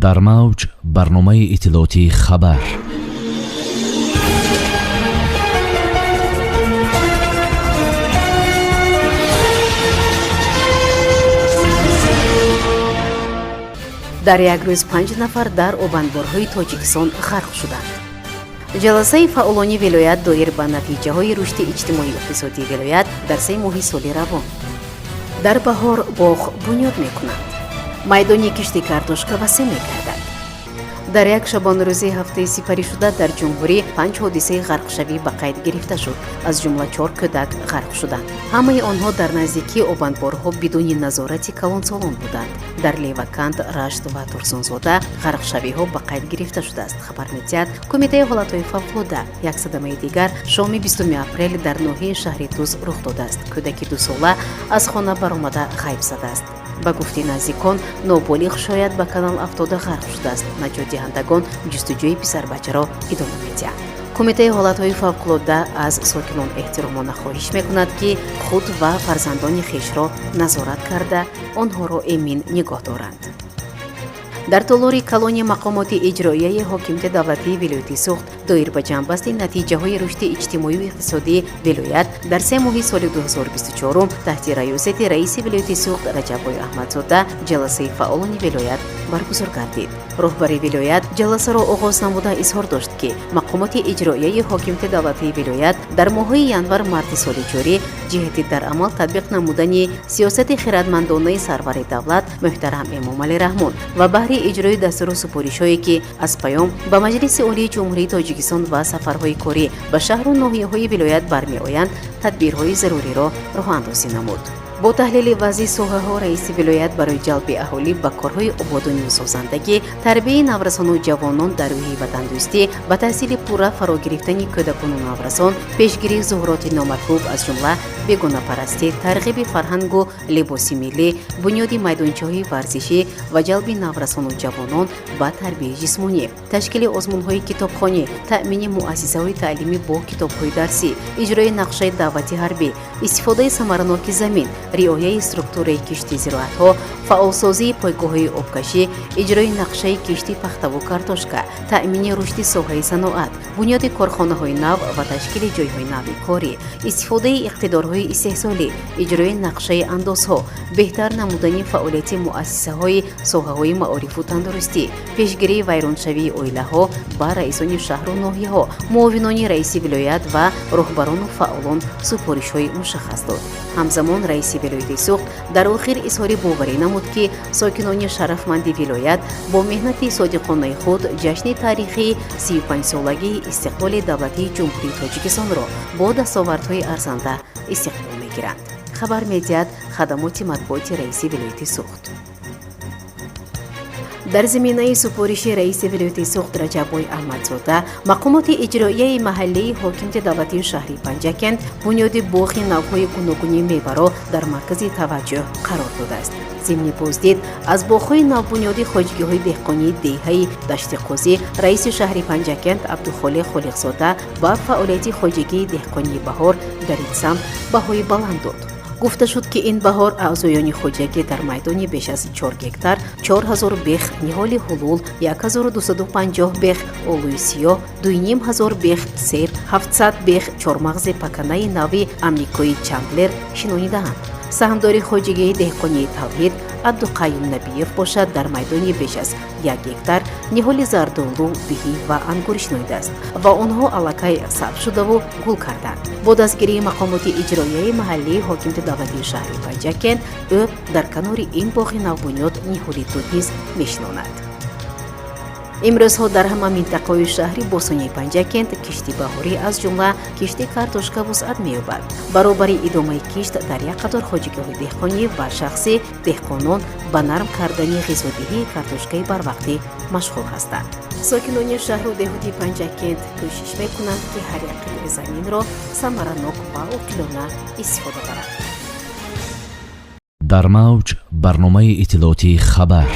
дар мавҷ барномаи иттилоотии хабар. дар як рӯз 5 нафар дар обанборҳои тоҷикистон ғарқ шуданд. ҷаласаи фаъолони вилоят доир ба натиҷаҳои рушди иҷтимоии иқтисодии вилоят дар 3 моҳи соли равон. дар баҳор боғ бунёд мекунанд. майдони кишти картошка васеъ мегардад. дар як шабонарӯзи ҳафтаи сипаришуда дар ҷумҳурӣ 5 ҳодисаи ғарқшавӣ ба қайд гирифта шуд. аз ҷумла 4 кӯдак ғарқ шуданд. ҳамаи онҳо дар наздикии обанборҳо бидуни назорати калонсолон буданд. дар леваканд, рашт ва турсунзода ғарқшавиҳо ба қайд гирифта шудааст. хабар медиҳад кумитаи ҳолатҳои фавқулодда. Як садамаи дигар шоми 20 апрел дар ноҳияи шаҳри Туз рух додааст. кӯдаки 2 сола аз хона баромада ғайб задааст. ба гуфти наздикон ноболиғ шояд ба канал афтода ғарқ шудааст. наҷотдиҳандагон ҷустуҷӯи писарбачаро идома медиҳанд. кумитаи ҳолатҳои фавқулодда аз сокинон эҳтиромона хоҳиш мекунад ки худ ва фарзандони хешро назорат карда онҳоро эмин нигоҳ доранд. дар толори калони мақомоти иҷроияи ҳокимияти давлатии вилояти суғд доир ба ҷамъбасти натиҷаҳои рушди иҷтимоию иқтисодии вилоят дар 3 моҳи соли 2024 таҳти раёсати раиси вилояти суғд Раҷаббой Аҳмадзода ҷаласаи фаъолони вилоят баргузор гардид. роҳбари вилоят ҷаласаро оғоз намуда изҳор дошт ки мақомоти иҷроияи ҳокимияти давлатии вилоят дар моҳҳои январ-марти соли ҷорӣ ҷиҳати дар амал татбиқ намудани сиёсати хирадмандонаи сарвари давлат муҳтарам Эмомалӣ Раҳмон ва баҳри иҷрои дастуру супоришҳое ки аз паём ба маҷлиси олии ҷумҳурии Тоҷикистон ва сафарҳои корӣ ба шаҳру ноҳияҳои вилоят бармеоянд тадбирҳои заруриро роҳандозӣ намуд. бо таҳлили вазъи соҳаҳо раиси вилоят барои ҷалби аҳолӣ ба корҳои ободонию созандагӣ, тарбияи наврасону ҷавонон дар рӯҳи ватандӯстӣ, ба таҳсили пурра фаро гирифтани кӯдакону наврасон, пешгирии зуҳуроти номатлуб аз ҷумла бегонапарастӣ, тарғиби фарҳангу либоси миллӣ, бунёди майдончаҳои варзишӣ ва ҷалби наврасону ҷавонон ба тарбияи ҷисмонӣ, ташкили озмунҳои китобхонӣ, таъмини муассисаҳои таълимӣ бо китобҳои дарсӣ, иҷрои нақшаи даъвати ҳарбӣ, истифодаи самараноки замин, риояи структураи кишти зироатҳо, фаъолсозии пойгоҳҳои обкашӣ, иҷрои нақшаи кишти пахтаву картошка, таъмини рушди соҳаи саноат, бунёди корхонаҳои нав ва ташкили ҷойҳои нави корӣ, истифодаи иқтидорҳои истеҳсолӣ, иҷрои нақшаи андозҳо, беҳтар намудани фаъолияти муассисаҳои соҳаҳои маорифу тандурустӣ, пешгирии вайроншавии оилаҳо ба раисони шаҳру ноҳияҳо, муовинони раиси вилоят ва роҳбарону фаъолон супоришҳои мушаххас дод. ҳамзамон раиси вилояти суғд дар охир изҳори боварӣ намуд ки сокинони шарафманди вилоят бо меҳнати содиқонаи худ ҷашни таърихии 35-солагии истиқлоли давлатии ҷумҳурии Тоҷикистонро бо дастовардҳои арзанда истиқбол мегиранд. хабар медиҳад хадамоти матбуоти раиси вилояти суғд. дар заминаи супориши раиси вилояти суғд Раҷаббой Аҳмадзода, мақомоти иҷроияи маҳаллии ҳокимияти давлатии шаҳри Панҷакент бунёди боғи навъҳои гуногуни меваро дар маркази таваҷҷӯҳ қарор додааст. зимни боздид аз боғҳои навбунёди хоҷигиҳои деҳқонии деҳаи Дашти Қозӣ раиси шаҳри Панҷакент Абдухолиқ Холиқзода ба фаъолияти хоҷигии деҳқонии баҳор дар ин самт баҳои баланд дод. гуфта шуд ки ин баҳор аъзоёни хоҷагӣ дар майдони беш аз 4 гектар 4000 бех ниҳоли ҳулул, 1250 бех олӯи сиёҳ, 2500 бех себ, 700 бех чормағзи паканаи нави амрикои Чандлер шинонидаанд. саҳмдори хоҷигии деҳқонии Тавҳид Абдуқайюм Набиев бошад дар майдони беш аз 1 гектар ниҳоли зардолу, биҳӣ ва ангур шинонидааст ва онҳо аллакай сабз шудаву гул карданд. бо дастгирии мақомоти иҷроияи маҳаллии ҳокимияти давлатии шаҳри Панҷакент ӯ дар канори ин боғи навбунёд ниҳоли дуд низ мешинонад. имрӯзҳо дар ҳама минтақаҳои шаҳри босонии Панҷакент кишти баҳорӣ аз ҷумла кишти картошка вусъат меёбад. баробари идомаи кишт дар як қатор хоҷигиҳои деҳқонӣ ва шахсӣ деҳқонон ба нарм кардани ғизодиҳии картошкаи барвақтӣ машғул ҳастанд. сокинони шаҳру деҳоти Панҷакент кӯшиш мекунанд ки ҳар як қитъаи заминро самаранок ва оқилона истифода баранд. дар мавҷ барномаи иттилоотии хабар.